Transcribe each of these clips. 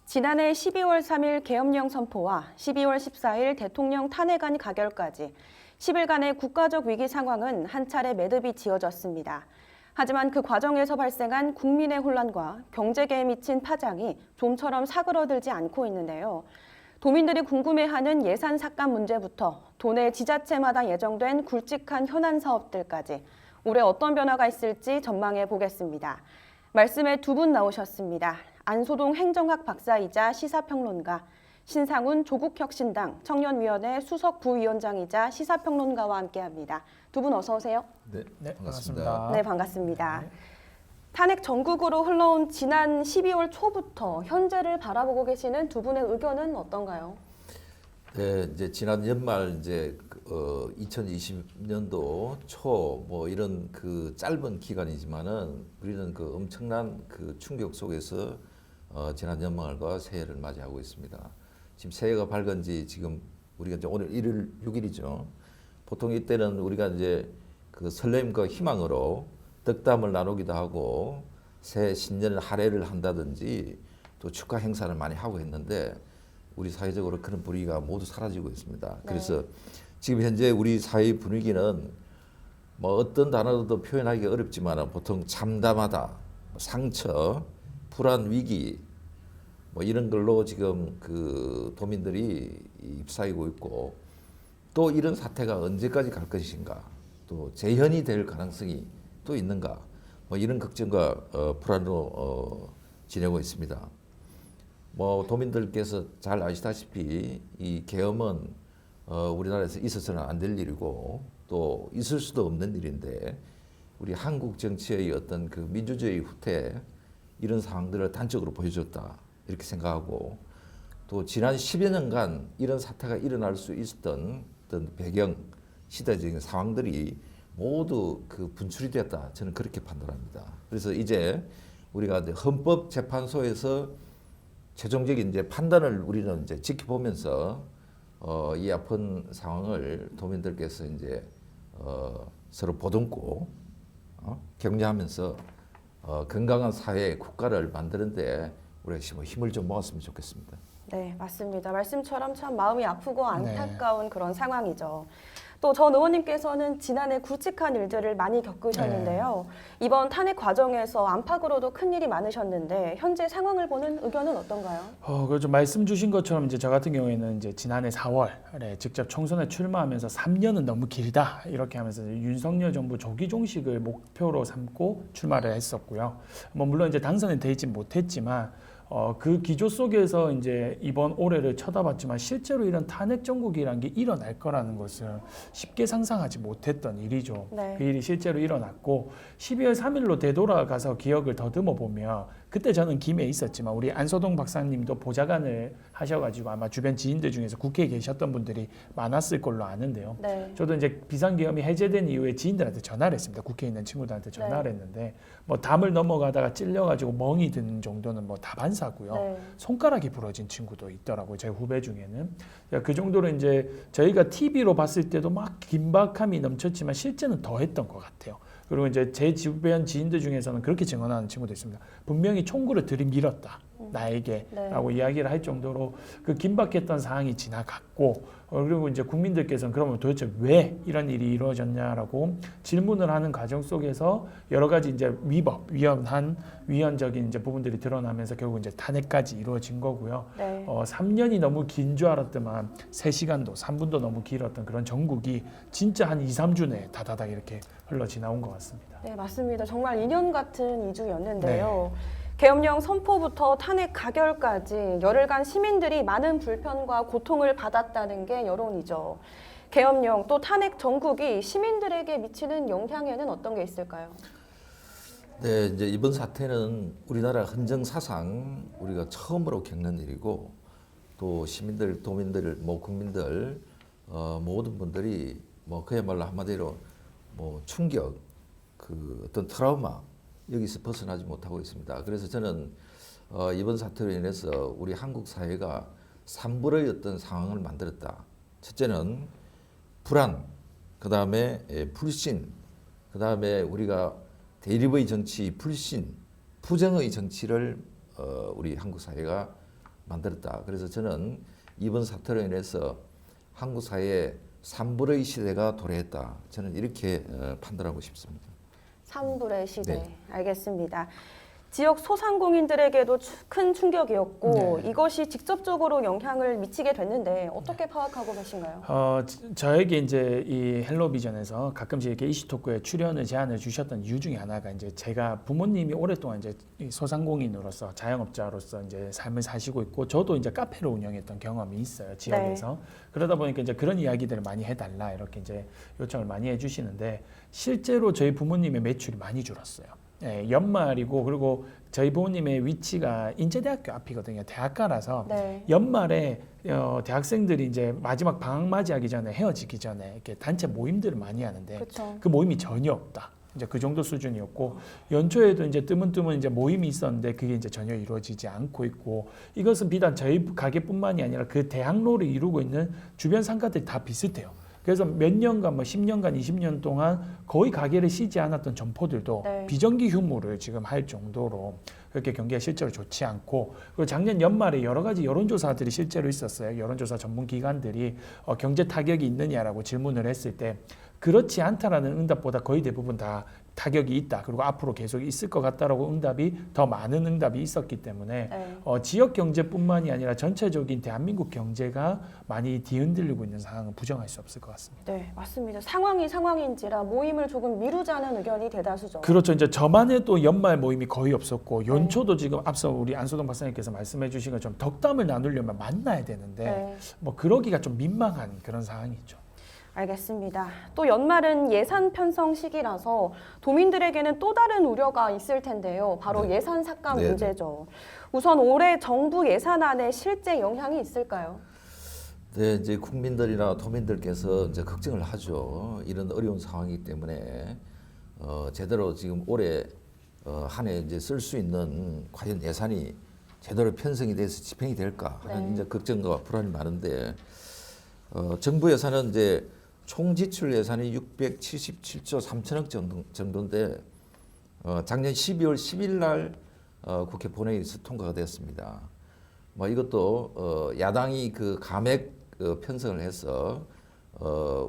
지난해 12월 3일 계엄령 선포와 12월 14일 대통령 탄핵안 가결까지 10일간의 국가적 위기 상황은 한 차례 매듭이 지어졌습니다. 하지만 그 과정에서 발생한 국민의 혼란과 경제계에 미친 파장이 좀처럼 사그러들지 않고 있는데요. 도민들이 궁금해하는 예산 삭감 문제부터 도내 지자체마다 예정된 굵직한 현안 사업들까지 올해 어떤 변화가 있을지 전망해 보겠습니다. 말씀에 두 분 나오셨습니다. 안소동 행정학 박사이자 시사평론가, 신상훈 조국혁신당 청년위원회 수석 부위원장이자 시사평론가와 함께합니다. 두 분 어서 오세요. 네, 반갑습니다. 네, 반갑습니다. 탄핵 전국으로 흘러온 지난 12월 초부터 현재를 바라보고 계시는 두 분의 의견은 어떤가요? 네, 이제 지난 연말 이제 2020년도 초 뭐 이런 그 짧은 기간이지만은 우리는 그 엄청난 그 충격 속에서 지난 연말과 새해를 맞이하고 있습니다. 지금 새해가 밝은 지 지금 우리가 이제 오늘 1월 6일이죠. 보통 이때는 우리가 이제 그 설렘과 희망으로 덕담을 나누기도 하고 새해 신년 할애를 한다든지 또 축하 행사를 많이 하고 했는데 우리 사회적으로 그런 분위기가 모두 사라지고 있습니다. 그래서 지금 현재 우리 사회 분위기는 뭐 어떤 단어로도 표현하기 어렵지만 보통 참담하다, 상처, 불안, 위기 뭐 이런 걸로 지금 그 도민들이 휩싸이고 있고 또 이런 사태가 언제까지 갈 것인가 또 재현이 될 가능성이 또 있는가 뭐 이런 걱정과 불안으로 지내고 있습니다. 뭐 도민들께서 잘 아시다시피 이 계엄은 우리나라에서 있어서는 안 될 일이고 또 있을 수도 없는 일인데 우리 한국 정치의 어떤 그 민주주의 후퇴 이런 상황들을 단적으로 보여줬다 이렇게 생각하고 또 지난 10여 년간 이런 사태가 일어날 수 있었던 어떤 배경 시대적인 상황들이 모두 그 분출이 됐다 저는 그렇게 판단합니다. 그래서 이제 우리가 헌법재판소에서 최종적인 이제 판단을 우리는 이제 지켜보면서 이 아픈 상황을 도민들께서 이제 서로 보듬고 격려하면서 건강한 사회 국가를 만드는데 우리가 힘을 좀 모았으면 좋겠습니다. 네, 맞습니다. 말씀처럼 참 마음이 아프고 안타까운 그런 상황이죠. 또 전 의원님께서는 지난해 굵직한 일들을 많이 겪으셨는데요. 이번 탄핵 과정에서 안팎으로도 큰 일이 많으셨는데 현재 상황을 보는 의견은 어떤가요? 그좀 말씀 주신 것처럼 이제 저 같은 경우에는 이제 지난해 4월에 직접 총선에 출마하면서 3년은 너무 길다 이렇게 하면서 윤석열 정부 조기 종식을 목표로 삼고 출마를 했었고요. 뭐 물론 이제 당선이 되지 못했지만 그 기조 속에서 이제 이번 올해를 쳐다봤지만 실제로 이런 탄핵 정국이라는 게 일어날 거라는 것을 쉽게 상상하지 못했던 일이죠. 네. 그 일이 실제로 일어났고 12월 3일로 되돌아가서 기억을 더듬어 보면 그때 저는 김해 있었지만 우리 안소동 박사님도 보좌관을 하셔가지고 아마 주변 지인들 중에서 국회에 계셨던 분들이 많았을 걸로 아는데요. 네. 저도 이제 비상계엄이 해제된 이후에 지인들한테 전화를 했습니다. 국회에 있는 친구들한테 전화를 했는데 뭐 담을 넘어가다가 찔려가지고 멍이 드는 정도는 뭐 다반사고요. 네. 손가락이 부러진 친구도 있더라고요. 제 후배 중에는. 그 정도로 이제 저희가 TV로 봤을 때도 막 긴박함이 넘쳤지만 실제는 더 했던 것 같아요. 그리고 이제 제 주변 지인들 중에서는 그렇게 증언하는 친구도 있습니다. 분명히 총구를 들이밀었다. 나에게 라고 이야기를 할 정도로 그 긴박했던 상황이 지나갔고 그리고 이제 국민들께서는 그러면 도대체 왜 이런 일이 이루어졌냐라고 질문을 하는 과정 속에서 여러 가지 이제 위헌적인 이제 부분들이 드러나면서 결국 이제 탄핵까지 이루어진 거고요. 네. 3년이 너무 긴 줄 알았더만 3시간도 3분도 너무 길었던 그런 전국이 진짜 한 2, 3주 내에 다다닥 이렇게 흘러 지나온 것 같습니다. 네, 맞습니다. 정말 인연 같은 2주였는데요. 계엄령 선포부터 탄핵 가결까지 열흘간 시민들이 많은 불편과 고통을 받았다는 게 여론이죠. 계엄령 또 탄핵 정국이 시민들에게 미치는 영향에는 어떤 게 있을까요? 네, 이제 이번 사태는 우리나라 헌정사상 우리가 처음으로 겪는 일이고 또 시민들, 도민들, 뭐 국민들 모든 분들이 뭐 그야말로 한마디로 뭐 충격, 그 어떤 트라우마 여기서 벗어나지 못하고 있습니다. 그래서 저는 이번 사태로 인해서 우리 한국 사회가 산불의 어떤 상황을 만들었다. 첫째는 불안, 그 다음에 불신, 그 다음에 우리가 대립의 정치, 불신, 부정의 정치를 우리 한국 사회가 만들었다. 그래서 저는 이번 사태로 인해서 한국 사회에 산불의 시대가 도래했다. 저는 이렇게 판단하고 싶습니다. 산불의 시대. 네. 알겠습니다. 지역 소상공인들에게도 큰 충격이었고 이것이 직접적으로 영향을 미치게 됐는데 어떻게 파악하고 계신가요? 저에게 이제 이 헬로비전에서 가끔씩 이렇게 이슈토크에 출연을 제안을 주셨던 이유 중에 하나가 이제 제가 부모님이 오랫동안 이제 이 소상공인으로서 자영업자로서 이제 삶을 사시고 있고 저도 이제 카페를 운영했던 경험이 있어요 지역에서. 그러다 보니까 이제 그런 이야기들을 많이 해달라 이렇게 이제 요청을 많이 해주시는데 실제로 저희 부모님의 매출이 많이 줄었어요. 예, 연말이고 그리고 저희 부모님의 위치가 인제대학교 앞이거든요. 대학가라서 네. 연말에 대학생들이 이제 마지막 방학 맞이하기 전에 헤어지기 전에 이렇게 단체 모임들을 많이 하는데 그렇죠. 그 모임이 전혀 없다. 이제 그 정도 수준이었고 연초에도 이제 뜨문뜨문 이제 모임이 있었는데 그게 이제 전혀 이루어지지 않고 있고 이것은 비단 저희 가게뿐만이 아니라 그 대학로를 이루고 있는 주변 상가들이 다 비슷해요. 그래서 몇 년간, 뭐 10년간, 20년 동안 거의 가게를 쉬지 않았던 점포들도 네. 비정기 휴무를 지금 할 정도로 그렇게 경기가 실제로 좋지 않고 그리고 작년 연말에 여러 가지 여론조사들이 실제로 있었어요. 여론조사 전문 기관들이 경제 타격이 있느냐라고 질문을 했을 때 그렇지 않다라는 응답보다 거의 대부분 다 타격이 있다. 그리고 앞으로 계속 있을 것 같다라고 응답이 더 많은 응답이 있었기 때문에 네. 지역 경제뿐만이 아니라 전체적인 대한민국 경제가 많이 뒤흔들리고 있는 상황은 부정할 수 없을 것 같습니다. 네, 맞습니다. 상황이 상황인지라 모임을 조금 미루자는 의견이 대다수죠. 그렇죠. 이제 저만 해도 연말 모임이 거의 없었고 연초도 지금 앞서 우리 안소동 박사님께서 말씀해주신 것처럼 덕담을 나누려면 만나야 되는데 네. 뭐 그러기가 좀 민망한 그런 상황이죠. 알겠습니다. 또 연말은 예산 편성 시기라서 도민들에게는 또 다른 우려가 있을 텐데요. 바로 네. 예산 삭감 네, 문제죠. 우선 올해 정부 예산안에 실제 영향이 있을까요? 네, 이제 국민들이나 도민들께서 이제 걱정을 하죠. 이런 어려운 상황이기 때문에 제대로 지금 올해 한 해 이제 쓸 수 있는 과연 예산이 제대로 편성이 돼서 집행이 될까 하는 네. 이제 걱정과 불안이 많은데 정부 예산은 이제 총 지출 예산이 677조 3천억 정도인데 작년 12월 10일 날 국회 본회의에서 통과가 됐습니다. 뭐 이것도 야당이 그 감액 편성을 해서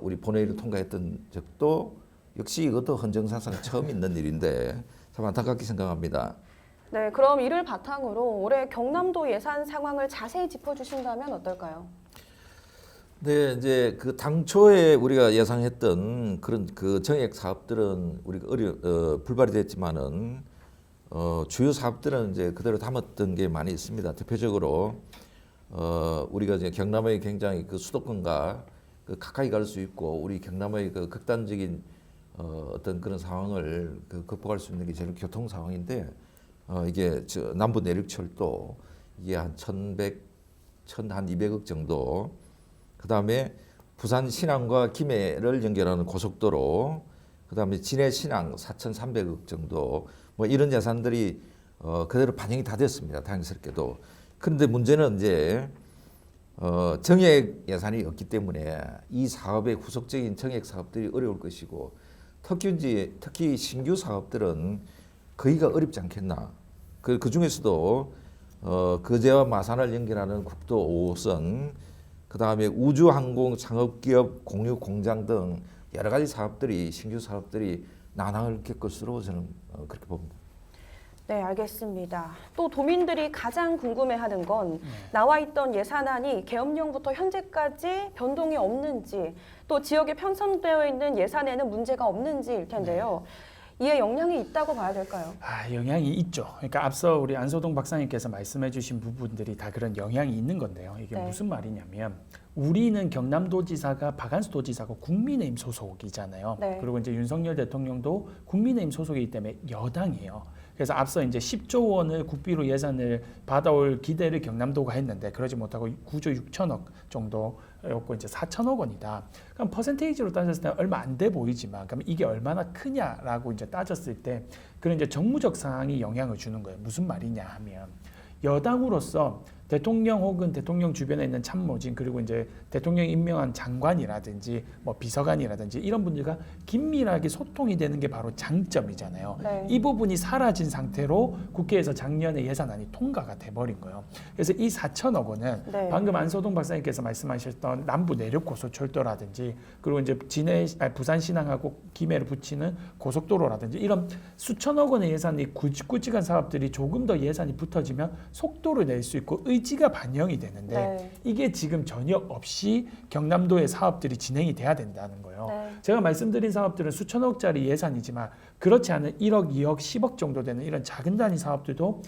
우리 본회의를 통과했던 적도 역시 이것도 헌정사상 처음 있는 일인데 참 안타깝게 생각합니다. 네, 그럼 이를 바탕으로 올해 경남도 예산 상황을 자세히 짚어주신다면 어떨까요? 네, 이제 그 당초에 우리가 예상했던 그런 그 정액 사업들은 우리가 불발이 됐지만은 주요 사업들은 이제 그대로 담았던 게 많이 있습니다. 대표적으로 우리가 이제 경남의 굉장히 그 수도권과 그 가까이 갈 수 있고 우리 경남의 그 극단적인 어떤 그런 상황을 그 극복할 수 있는 게 제일 교통 상황인데 이게 저 남부 내륙철도 이게 한 1,200억 정도. 그다음에 부산 신항과 김해를 연결하는 고속도로, 그다음에 진해 신항 4,300억 정도, 뭐 이런 예산들이 그대로 반영이 다 됐습니다. 다행스럽게도. 그런데 문제는 이제 정액 예산이 없기 때문에 이 사업의 후속적인 정액 사업들이 어려울 것이고 특히 신규 사업들은 거의가 어렵지 않겠나. 그 중에서도 거제와 마산을 연결하는 국도 5호선, 그 다음에 우주항공 창업기업 공유 공장 등 여러 가지 사업들이 신규 사업들이 난항을 겪을 것으로 저는 그렇게 봅니다. 네, 알겠습니다. 또 도민들이 가장 궁금해하는 건 나와 있던 예산안이 계엄령부터 현재까지 변동이 없는지 또 지역에 편성되어 있는 예산에는 문제가 없는지일 텐데요. 이에 영향이 있다고 봐야 될까요? 영향이 있죠. 그러니까 앞서 우리 안소동 박사님께서 말씀해주신 부분들이 다 그런 영향이 있는 건데요. 이게 네. 무슨 말이냐면 우리는 경남도지사가 박한수 도지사가 국민의힘 소속이잖아요. 네. 그리고 이제 윤석열 대통령도 국민의힘 소속이기 때문에 여당이에요. 그래서 앞서 이제 10조 원을 국비로 예산을 받아올 기대를 경남도가 했는데 그러지 못하고 9조 6천억 정도였고 이제 4천억 원이다. 그럼 퍼센테이지로 따졌을 때 얼마 안 돼 보이지만 그럼 이게 얼마나 크냐라고 이제 따졌을 때 그런 이제 정무적 상황이 영향을 주는 거예요. 무슨 말이냐 하면 여당으로서 대통령 혹은 대통령 주변에 있는 참모진 그리고 이제 대통령 임명한 장관이라든지 뭐 비서관이라든지 이런 분들과 긴밀하게 소통이 되는 게 바로 장점이잖아요. 네. 이 부분이 사라진 상태로 국회에서 작년에 예산안이 통과가 돼버린 거예요. 그래서 이 4천억 원은 네. 방금 안소동 박사님께서 말씀하셨던 남부 내륙 고속철도라든지 그리고 이제 부산 신항하고 김해를 붙이는 고속도로라든지 이런 수천억 원의 예산이 굵직굵직한 사업들이 조금 더 예산이 붙어지면 속도를 낼 수 있고 의지가 반영이 되는데 네. 이게 지금 전혀 없이 경남도의 사업들이 진행이 돼야 된다는 거예요. 네. 제가 말씀드린 사업들은 수천억짜리 예산이지만 그렇지 않은 1억, 2억, 10억 정도 되는 이런 작은 단위 사업들도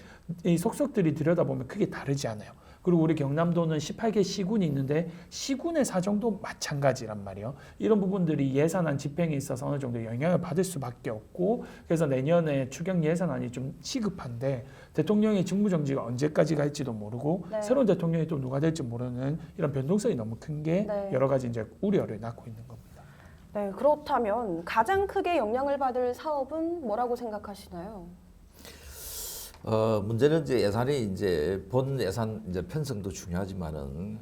이 속속들이 들여다보면 크게 다르지 않아요. 그리고 우리 경남도는 18개 시군이 있는데 시군의 사정도 마찬가지란 말이에요. 이런 부분들이 예산안 집행에 있어서 어느 정도 영향을 받을 수밖에 없고 그래서 내년에 추경 예산안이 좀 시급한데 대통령의 직무정지가 언제까지 갈지도 모르고 네. 새로운 대통령이 또 누가 될지 모르는 이런 변동성이 너무 큰 게 네. 여러 가지 이제 우려를 낳고 있는 겁니다. 네, 그렇다면 가장 크게 영향을 받을 사업은 뭐라고 생각하시나요? 문제는 이제 예산이 이제 본 예산 이제 편성도 중요하지만은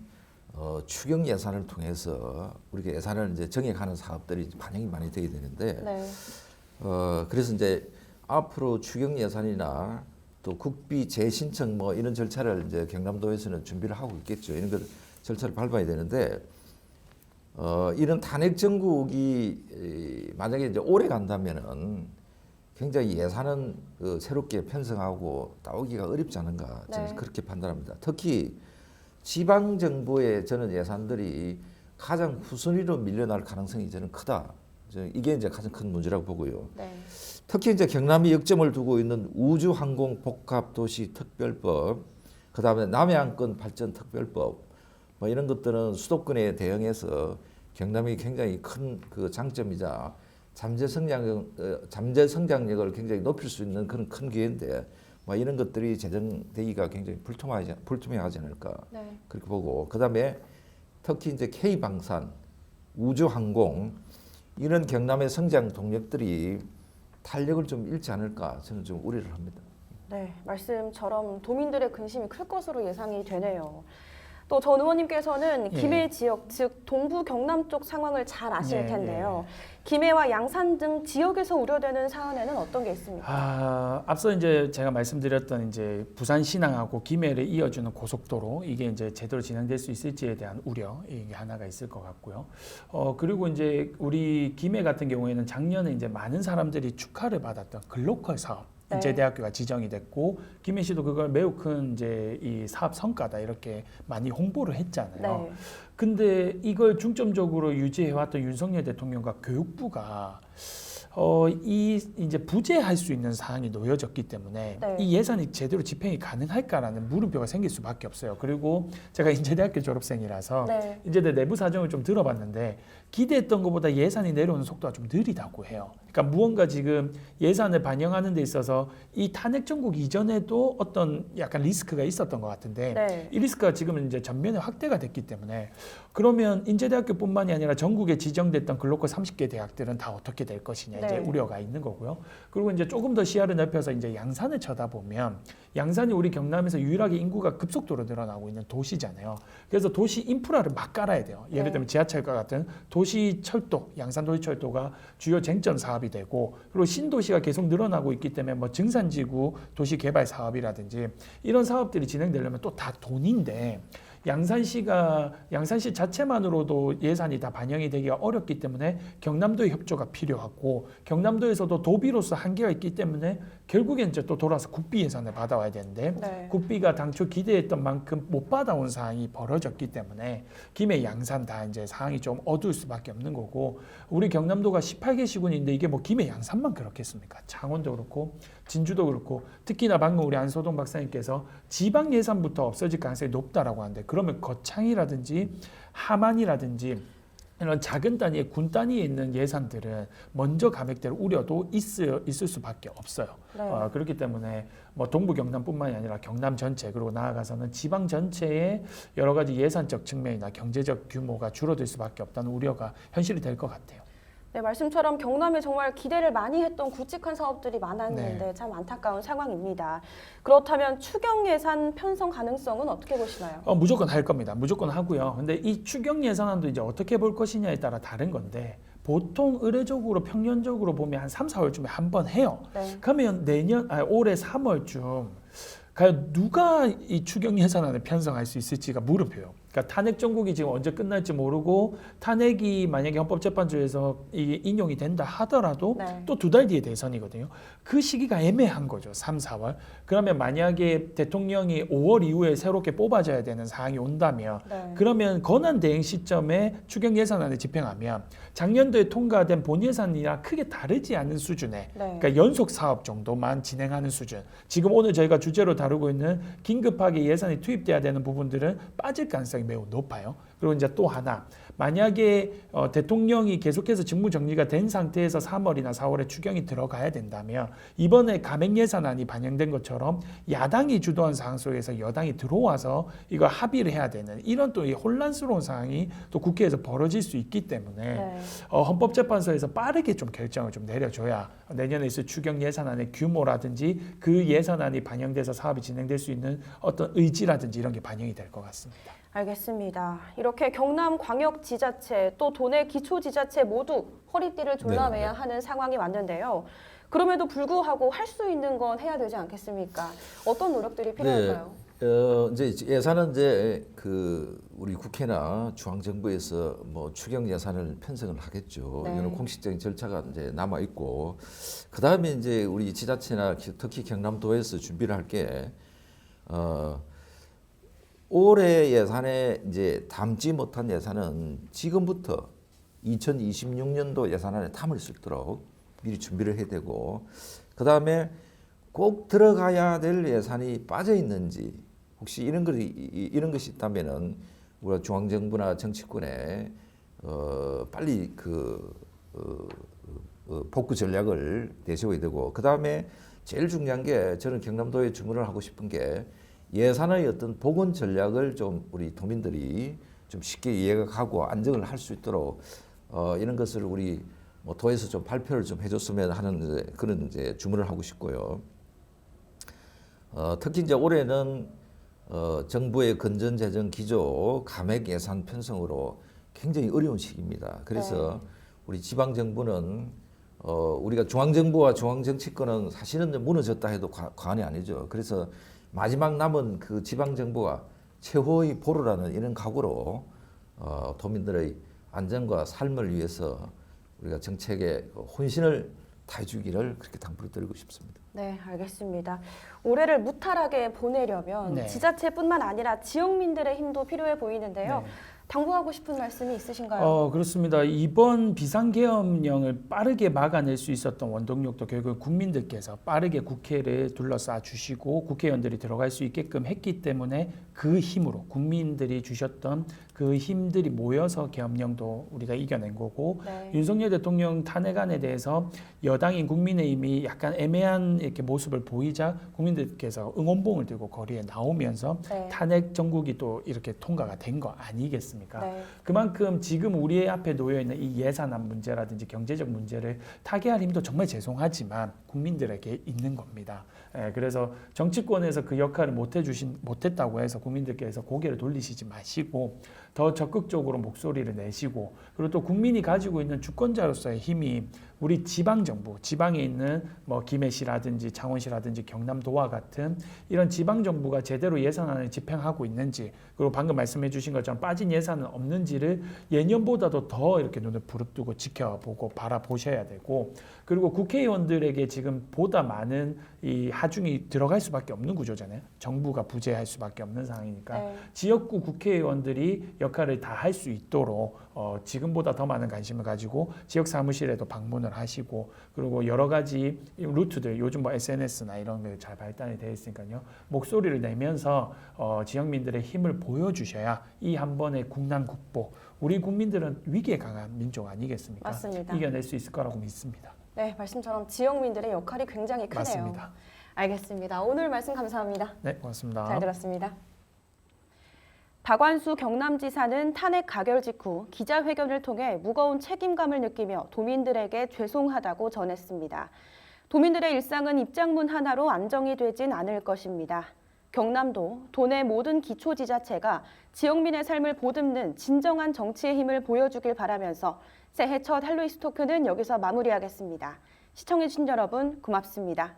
추경 예산을 통해서 우리가 예산을 이제 정액하는 사업들이 반영이 많이 되게 되는데 네. 그래서 이제 앞으로 추경 예산이나 또 국비 재신청 뭐 이런 절차를 이제 경남도에서는 준비를 하고 있겠죠. 이런 것 절차를 밟아야 되는데 이런 탄핵 정국이 만약에 이제 오래 간다면은 굉장히 예산은 새롭게 편성하고 나오기가 어렵지 않은가 저는 네. 그렇게 판단합니다. 특히 지방 정부의 저는 예산들이 가장 후순위로 밀려날 가능성이 저는 크다. 이게 이제 가장 큰 문제라고 보고요. 네. 특히 이제 경남이 역점을 두고 있는 우주항공복합도시특별법, 그 다음에 남해안권 발전특별법, 뭐 이런 것들은 수도권에 대응해서 경남이 굉장히 큰 그 장점이자 잠재 성장력을 굉장히 높일 수 있는 그런 큰 기회인데, 뭐 이런 것들이 재정되기가 굉장히 불투명하지 않을까 네. 그렇게 보고, 그 다음에 특히 이제 K방산, 우주항공 이런 경남의 성장 동력들이 탄력을 좀 잃지 않을까 저는 좀 우려를 합니다. 네, 말씀처럼 도민들의 근심이 클 것으로 예상이 되네요. 또 전 의원님께서는 예. 김해 지역, 즉 동부 경남 쪽 상황을 잘 아실 예, 텐데요. 김해와 양산 등 지역에서 우려되는 사안에는 어떤 게 있습니까? 앞서 이제 제가 말씀드렸던 이제 부산 신항하고 김해를 이어주는 고속도로 이게 이제 제대로 진행될 수 있을지에 대한 우려 이게 하나가 있을 것 같고요. 그리고 이제 우리 김해 같은 경우에는 작년에 이제 많은 사람들이 축하를 받았던 글로컬 사업. 네. 인제대학교가 지정이 됐고 김해시도 그걸 매우 큰 이제 이 사업 성과다 이렇게 많이 홍보를 했잖아요. 네. 근데 이걸 중점적으로 유지해왔던 윤석열 대통령과 교육부가 이 이제 부재할 수 있는 사항이 놓여졌기 때문에 네. 이 예산이 제대로 집행이 가능할까라는 물음표가 생길 수밖에 없어요. 그리고 제가 인제대학교 졸업생이라서 네. 인제대 내부 사정을 좀 들어봤는데 기대했던 것보다 예산이 내려오는 속도가 좀 느리다고 해요. 그러니까 무언가 지금 예산을 반영하는 데 있어서 이 탄핵 정국 이전에도 어떤 약간 리스크가 있었던 것 같은데 네. 이 리스크가 지금은 이제 전면에 확대가 됐기 때문에 그러면 인제대학교뿐만이 아니라 전국에 지정됐던 글로컬 30개 대학들은 다 어떻게 될 것이냐 이제 네. 우려가 있는 거고요. 그리고 이제 조금 더 시야를 넓혀서 이제 양산을 쳐다보면 양산이 우리 경남에서 유일하게 인구가 급속도로 늘어나고 있는 도시잖아요. 그래서 도시 인프라를 막 깔아야 돼요. 예를 네. 들면 지하철과 같은 도시 철도, 양산 도시 철도가 주요 쟁점 사업이 되고 그리고 신도시가 계속 늘어나고 있기 때문에 뭐 증산지구 도시 개발 사업이라든지 이런 사업들이 진행되려면 또 다 돈인데 양산시 자체만으로도 예산이 다 반영이 되기가 어렵기 때문에 경남도의 협조가 필요하고 경남도에서도 도비로서 한계가 있기 때문에 결국엔 이제 또 돌아서 국비 예산을 받아와야 되는데 네. 국비가 당초 기대했던 만큼 못 받아온 상황이 벌어졌기 때문에 김해 양산 다 이제 상황이 좀 어두울 수밖에 없는 거고 우리 경남도가 18개 시군인데 이게 뭐 김해 양산만 그렇겠습니까? 창원도 그렇고 진주도 그렇고 특히나 방금 우리 안소동 박사님께서 지방 예산부터 없어질 가능성이 높다라고 하는데 그러면 거창이라든지 함안이라든지 이런 작은 단위의 군 단위에 있는 예산들은 먼저 감액될 우려도 있을 수밖에 없어요. 네. 그렇기 때문에 뭐 동부 경남뿐만이 아니라 경남 전체 그리고 나아가서는 지방 전체의 여러 가지 예산적 측면이나 경제적 규모가 줄어들 수밖에 없다는 우려가 현실이 될 것 같아요. 네, 말씀처럼 경남에 정말 기대를 많이 했던 굵직한 사업들이 많았는데 참 안타까운 상황입니다. 그렇다면 추경 예산 편성 가능성은 어떻게 보시나요? 무조건 할 겁니다. 무조건 하고요. 근데 이 추경 예산안도 이제 어떻게 볼 것이냐에 따라 다른 건데 보통 의례적으로 평년적으로 보면 한 3, 4월쯤에 한 번 해요. 네. 그러면 올해 3월쯤 과연 누가 이 추경 예산안을 편성할 수 있을지가 물음표예요. 그러니까 탄핵 정국이 지금 언제 끝날지 모르고 탄핵이 만약에 헌법재판소에서 이게 인용이 된다 하더라도 네. 또 2달 뒤에 대선이거든요. 그 시기가 애매한 거죠. 3, 4월. 그러면 만약에 대통령이 5월 이후에 새롭게 뽑아져야 되는 사항이 온다면 네. 그러면 권한 대행 시점에 추경 예산안을 집행하면 작년도에 통과된 본 예산이랑 크게 다르지 않은 수준의 네. 그러니까 연속 사업 정도만 진행하는 수준. 지금 오늘 저희가 주제로 다루고 있는 긴급하게 예산이 투입돼야 되는 부분들은 빠질 가능성이 매우 높아요. 그리고 이제 또 하나 만약에 대통령이 계속해서 직무 정리가 된 상태에서 3월이나 4월에 추경이 들어가야 된다면 이번에 감액 예산안이 반영된 것처럼 야당이 주도한 상황 속에서 여당이 들어와서 이거 합의를 해야 되는 이런 또 이 혼란스러운 상황이 또 국회에서 벌어질 수 있기 때문에 네. 헌법재판소에서 빠르게 좀 결정을 좀 내려줘야 내년에 있을 추경 예산안의 규모라든지 그 예산안이 반영돼서 사업이 진행될 수 있는 어떤 의지라든지 이런 게 반영이 될 것 같습니다. 알겠습니다. 이렇게 경남 광역지자체 또 도내 기초지자체 모두 허리띠를 졸라매야 하는 상황이 왔는데요. 그럼에도 불구하고 할 수 있는 건 해야 되지 않겠습니까? 어떤 노력들이 필요할까요? 이제 예산은 이제 우리 국회나 중앙정부에서 뭐 추경 예산을 편성을 하겠죠. 네. 이런 공식적인 절차가 이제 남아 있고, 그 다음에 이제 우리 지자체나 특히 경남도에서 준비를 할 게 올해 예산에 이제 담지 못한 예산은 지금부터 2026년도 예산안에 담을 수 있도록 미리 준비를 해야 되고, 그 다음에 꼭 들어가야 될 예산이 빠져 있는지 혹시 이런 것이 있다면은 우리가 중앙정부나 정치권에 빨리 복구 전략을 내세워야 되고, 그 다음에 제일 중요한 게 저는 경남도에 주문을 하고 싶은 게 예산의 어떤 복원 전략을 좀 우리 도민들이 좀 쉽게 이해가 가고 안정을 할 수 있도록 이런 것을 우리 뭐 도에서 좀 발표를 좀 해줬으면 하는 그런 이제 주문을 하고 싶고요. 특히 이제 올해는 정부의 건전재정 기조 감액 예산 편성으로 굉장히 어려운 시기입니다. 그래서 우리 지방 정부는 우리가 중앙 정부와 중앙 정치권은 사실은 무너졌다 해도 과언이 아니죠. 그래서 마지막 남은 그 지방 정부가 최후의 보루라는 이런 각오로 도민들의 안전과 삶을 위해서 우리가 정책에 혼신을 다해주기를 그렇게 당부를 드리고 싶습니다. 네, 알겠습니다. 올해를 무탈하게 보내려면 네. 지자체뿐만 아니라 지역민들의 힘도 필요해 보이는데요. 네. 당부하고 싶은 말씀이 있으신가요? 그렇습니다. 이번 비상계엄령을 빠르게 막아낼 수 있었던 원동력도 결국 국민들께서 빠르게 국회를 둘러싸 주시고 국회의원들이 들어갈 수 있게끔 했기 때문에 그 힘으로 국민들이 주셨던 그 힘들이 모여서 계엄령도 우리가 이겨낸 거고, 네. 윤석열 대통령 탄핵안에 대해서 여당인 국민의힘이 약간 애매한 이렇게 모습을 보이자 국민들께서 응원봉을 들고 거리에 나오면서 네. 탄핵 정국이 또 이렇게 통과가 된 거 아니겠습니까? 네. 그만큼 지금 우리 앞에 놓여 있는 이 예산안 문제라든지 경제적 문제를 타개할 힘도 정말 죄송하지만 국민들에게 있는 겁니다. 그래서 정치권에서 그 역할을 못했다고 해서 국민들께서 고개를 돌리시지 마시고 더 적극적으로 목소리를 내시고, 그리고 또 국민이 가지고 있는 주권자로서의 힘이 우리 지방정부, 지방에 있는 뭐 김해시라든지 창원시라든지 경남도와 같은 이런 지방정부가 제대로 예산안을 집행하고 있는지, 그리고 방금 말씀해 주신 것처럼 빠진 예산은 없는지를 예년보다도 더 이렇게 눈을 부릅뜨고 지켜보고 바라보셔야 되고, 그리고 국회의원들에게 지금 보다 많은 이 하중이 들어갈 수밖에 없는 구조잖아요. 정부가 부재할 수밖에 없는 상황이니까 네. 지역구 국회의원들이 역할을 다 할 수 있도록 지금보다 더 많은 관심을 가지고 지역 사무실에도 방문을 하시고, 그리고 여러 가지 루트들 요즘 뭐 SNS나 이런 게 잘 발달이 되어 있으니까요. 목소리를 내면서 지역민들의 힘을 보여주셔야 이 한 번의 국난 국보, 우리 국민들은 위기에 강한 민족 아니겠습니까? 맞습니다. 이겨낼 수 있을 거라고 믿습니다. 네, 말씀처럼 지역민들의 역할이 굉장히 크네요. 박완수 경남지사는 탄핵 가결 직후 기자회견을 통해 무거운 책임감을 느끼며 도민들에게 죄송하다고 전했습니다. 도민들의 일상은 입장문 하나로 안정이 되진 않을 것입니다. 경남도 도내 모든 기초지자체가 지역민의 삶을 보듬는 진정한 정치의 힘을 보여주길 바라면서 새해 첫 할로이스 토크는 여기서 마무리하겠습니다. 시청해주신 여러분 고맙습니다.